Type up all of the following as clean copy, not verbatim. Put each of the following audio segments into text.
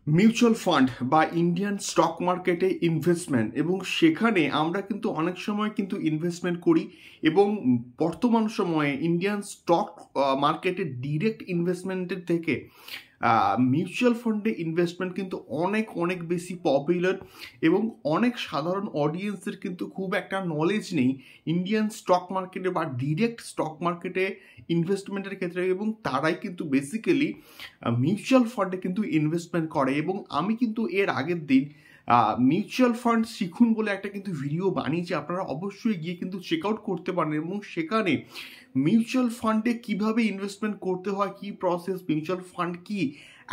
Mutual fund বা Indian stock মার্কেটে investment এবং সেখানে আমরা কিন্তু অনেক সময় কিন্তু ইনভেস্টমেন্ট করি এবং বর্তমান সময়ে ইন্ডিয়ান স্টক মার্কেটে ডিরেক্ট ইনভেস্টমেন্টের থেকে মিউচুয়াল ফান্ডে ইনভেস্টমেন্ট কিন্তু অনেক অনেক বেশি পপুলার এবং অনেক সাধারণ অডিয়েন্সের কিন্তু খুব একটা নলেজ নেই ইন্ডিয়ান স্টক মার্কেটে বা ডিরেক্ট স্টক মার্কেটে ইনভেস্টমেন্টের ক্ষেত্রে এবং তারাই কিন্তু বেসিক্যালি মিউচুয়াল ফান্ডে কিন্তু ইনভেস্টমেন্ট করে এবং আমি কিন্তু এর আগের দিন মিউচুয়াল ফান্ড শিখুন বলে একটা কিন্তু ভিডিও বানিয়েছি, আপনারা অবশ্যই গিয়ে কিন্তু চেক আউট করতে পারেন এবং সেখানে মিউচুয়াল ফান্ডে কিভাবে ইনভেস্টমেন্ট করতে হয়, কি প্রসেস, মিউচুয়াল ফান্ড কি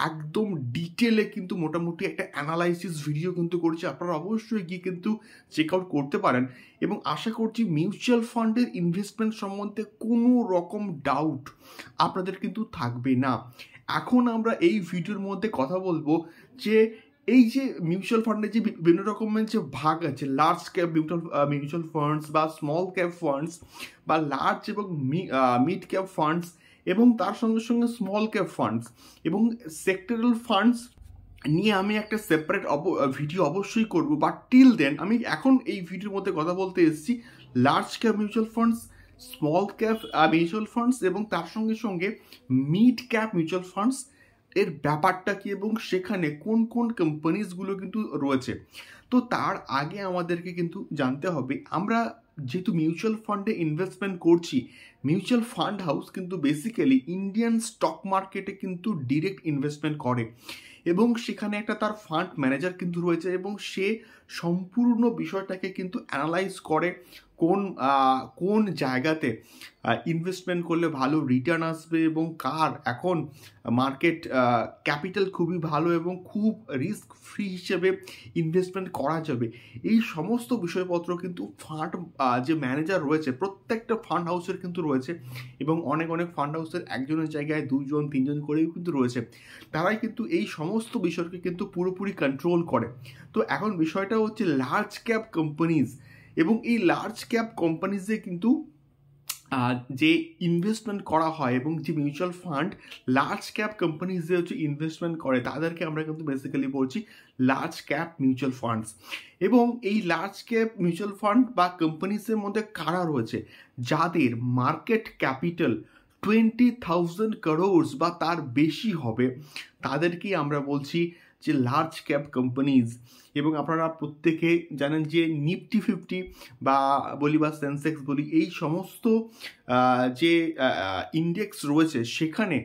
একদম ডিটেলে কিন্তু মোটামুটি একটা অ্যানালাইসিস ভিডিও কিন্তু করেছি, আপনারা অবশ্যই গিয়ে কিন্তু চেক আউট করতে পারেন এবং আশা করছি মিউচুয়াল ফান্ডের ইনভেস্টমেন্ট সম্বন্ধে কোনো রকম ডাউট আপনাদের কিন্তু থাকবে না। এখন আমরা এই ভিডিওর মধ্যে কথা বলবো যে এই যে মিউচুয়াল ফান্ডের যে বিভিন্ন রকমের যে ভাগ আছে, লার্জ ক্যাপ মিউচুয়াল ফান্ডস বা স্মল ক্যাপ ফান্ডস বা লার্জ এবং মিড ক্যাপ ফান্ডস এবং তার সঙ্গে সঙ্গে স্মল ক্যাপ ফান্ডস এবং সেক্টরাল ফান্ডস নিয়ে আমি একটা সেপারেট ভিডিও অবশ্যই করব, বাট টিল দেন আমি এখন এই ভিডিওর মধ্যে কথা বলতে এসেছি large cap mutual funds, small cap mutual funds এবং তার সঙ্গে সঙ্গে মিড ক্যাপ মিউচুয়াল ফান্ডস এর ব্যাপারটা কি এবং সেখানে কোন কোন কোম্পানিজগুলো কিন্তু রয়েছে। তো তার আগে আমাদেরকে কিন্তু জানতে হবে আমরা যেহেতু মিউচুয়াল ফান্ডে ইনভেস্টমেন্ট করছি, মিউচুয়াল ফান্ড হাউস কিন্তু বেসিক্যালি ইন্ডিয়ান স্টক মার্কেটে কিন্তু ডিরেক্ট ইনভেস্টমেন্ট করে এবং সেখানে একটা তার ফান্ড ম্যানেজার কিন্তু রয়েছে এবং সে সম্পূর্ণ বিষয়টাকে কিন্তু অ্যানালাইজ করে কোন কোন জায়গাতে ইনভেস্টমেন্ট করলে ভালো রিটার্ন আসবে এবং কার এখন মার্কেট ক্যাপিটাল খুবই ভালো এবং খুব রিস্ক ফ্রি হিসেবে ইনভেস্টমেন্ট করা যাবে, এই সমস্ত বিষয়পত্র কিন্তু ফান্ড যে ম্যানেজার রয়েছে প্রত্যেকটা ফান্ড হাউসের কিন্তু রয়েছে এবং অনেক অনেক ফান্ড হাউসের একজনের জায়গায় দুজন তিনজন করেও কিন্তু রয়েছে, তারাই কিন্তু এই সমস্ত বিষয়কে কিন্তু পুরোপুরি কন্ট্রোল করে। তো এখন বিষয়টা হচ্ছে লার্জ ক্যাপ কোম্পানিজ এবং এই লার্জ ক্যাপ কোম্পানিজে কিন্তু যে ইনভেস্টমেন্ট করা হয় এবং যে mutual fund large cap companies যে হচ্ছে ইনভেস্টমেন্ট করে তাদেরকে আমরা কিন্তু বেসিক্যালি বলছি লার্জ ক্যাপ মিউচুয়াল ফান্ডস। এবং এই লার্জ ক্যাপ মিউচুয়াল ফান্ড বা কোম্পানিজের মধ্যে কারা রয়েছে, যাদের মার্কেট ক্যাপিটাল 20,000 crores বা তার বেশি হবে তাদেরকেই আমরা বলছি যে লার্জ ক্যাপ কোম্পানিজ। এবং আপনারা প্রত্যেকে জানেন যে নিফটি 50 বা বলি বা সেন্সেক্স বলি এই সমস্ত যে ইন্ডেক্স রয়েছে সেখানে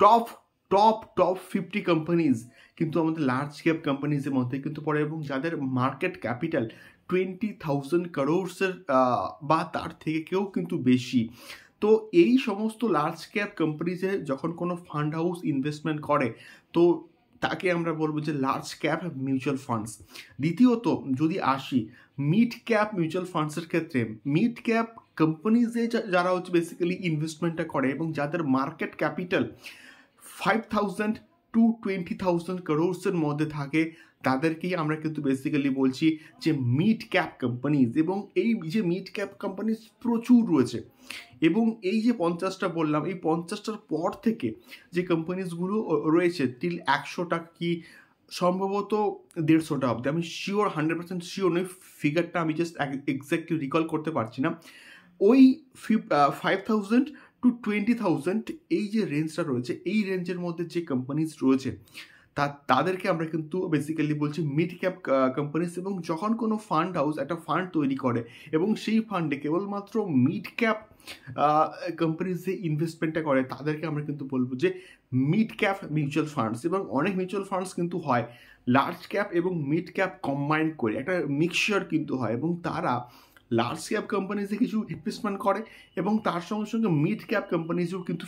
টপ টপ টপ 50 কোম্পানিজ কিন্তু আমাদের লার্জ ক্যাপ কোম্পানিজের মধ্যে কিন্তু পড়ে এবং যাদের মার্কেট ক্যাপিটাল 20,000 crores বা তার থেকে কেউ কিন্তু বেশি। তো এই সমস্ত লার্জ ক্যাপ কোম্পানিজে যখন কোনো ফান্ড হাউস ইনভেস্টমেন্ট করে তো তাকে আমরা বলবো যে লার্জ ক্যাপ মিউচুয়াল ফান্ডস। দ্বিতীয়ত যদি আসি মিড ক্যাপ মিউচুয়াল ফান্ডসের ক্ষেত্রে, মিড ক্যাপ কোম্পানিজে যারা হচ্ছে বেসিক্যালি ইনভেস্টমেন্টটা করে এবং যাদের মার্কেট ক্যাপিটাল 5,000 to 20,000 crores মধ্যে থাকে তাদেরকেই আমরা কিন্তু বেসিক্যালি বলছি যে মিড ক্যাপ কোম্পানিজ। এবং এই যে মিড ক্যাপ কোম্পানিজ প্রচুর রয়েছে এবং এই যে 50টা বললাম এই 50টার পর থেকে যে কোম্পানিজগুলো রয়েছে টিল 100টা কি সম্ভবত 150টা অব্দি, আমি শিওর 100% শিওর নই, ফিগারটা আমি জাস্ট এক্স্যাক্টলি রিকল করতে পারছি না। ওই 5,000 to 20,000 এই যে রেঞ্জটা রয়েছে এই রেঞ্জের মধ্যে যে কোম্পানিজ রয়েছে তাদেরকে আমরা কিন্তু বেসিক্যালি বলছি মিড ক্যাপ কোম্পানিজ। এবং যখন কোনো ফান্ড হাউস একটা ফান্ড তৈরি করে এবং সেই ফান্ডে কেবলমাত্র মিড ক্যাপ কোম্পানিজে ইনভেস্টমেন্টটা করে তাদেরকে আমরা কিন্তু বলবো যে মিড ক্যাপ মিউচুয়াল ফান্ডস। এবং অনেক মিউচুয়াল ফান্ডস কিন্তু হয় লার্জ ক্যাপ এবং মিড ক্যাপ কম্বাইন করে একটা মিক্সচার কিন্তু হয় এবং তারা লার্জ ক্যাপ কোম্পানিজে কিছু ইনভেস্টমেন্ট করে এবং তার সঙ্গে সঙ্গে মিড ক্যাপ কোম্পানিজেও কিন্তু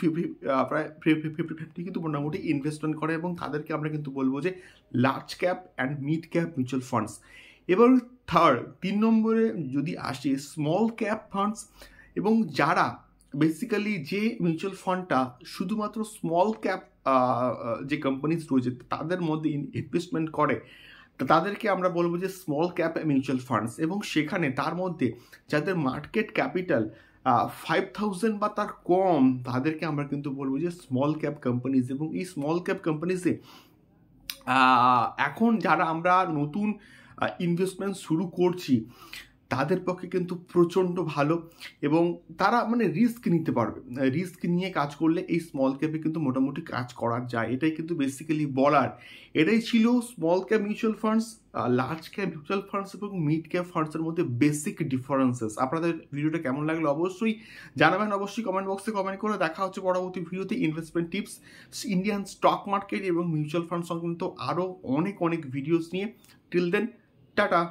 প্রায় 50 কিন্তু মোটামুটি ইনভেস্টমেন্ট করে এবং তাদেরকে আমরা কিন্তু বলবো যে large cap and mid cap mutual funds. এবার তিন নম্বরে যদি আসি স্মল ক্যাপ ফান্ডস এবং যারা বেসিক্যালি যে মিউচুয়াল ফান্ডটা শুধুমাত্র স্মল ক্যাপ যে কোম্পানিজ রয়েছে তাদের মধ্যে ইনভেস্টমেন্ট করে তাদেরকে আমরা বলবো যে স্মল ক্যাপ মিউচুয়াল ফান্ডস। এবং সেখানে তার মধ্যে যাদের মার্কেট ক্যাপিটাল 5,000 বা তার কম তাদেরকে আমরা কিন্তু বলবো যে স্মল ক্যাপ কোম্পানিজ। এবং এই স্মল ক্যাপ কোম্পানিজে এখন যারা আমরা নতুন ইনভেস্টমেন্ট শুরু করছি তাদের পক্ষে কিন্তু প্রচণ্ড ভালো, এবং তারা মানে রিস্ক নিতে পারবে। রিস্ক নিয়ে কাজ করলে এই স্মল ক্যাপে কিন্তু মোটামুটি কাজ করা যায়, এটাই কিন্তু বেসিক্যালি বলার। এটাই ছিল small cap mutual funds, large cap mutual funds এবং মিড ক্যাপ ফান্ডসের মধ্যে বেসিক ডিফারেন্সেস। আপনাদের ভিডিওটা কেমন লাগলো অবশ্যই জানাবেন, অবশ্যই কমেন্ট বক্সে কমেন্ট করে। দেখা হচ্ছে পরবর্তী ভিডিওতে investment tips, Indian stock market এবং মিউচুয়াল ফান্ড সংক্রান্ত আরও অনেক ভিডিওস নিয়ে। Till then, tata.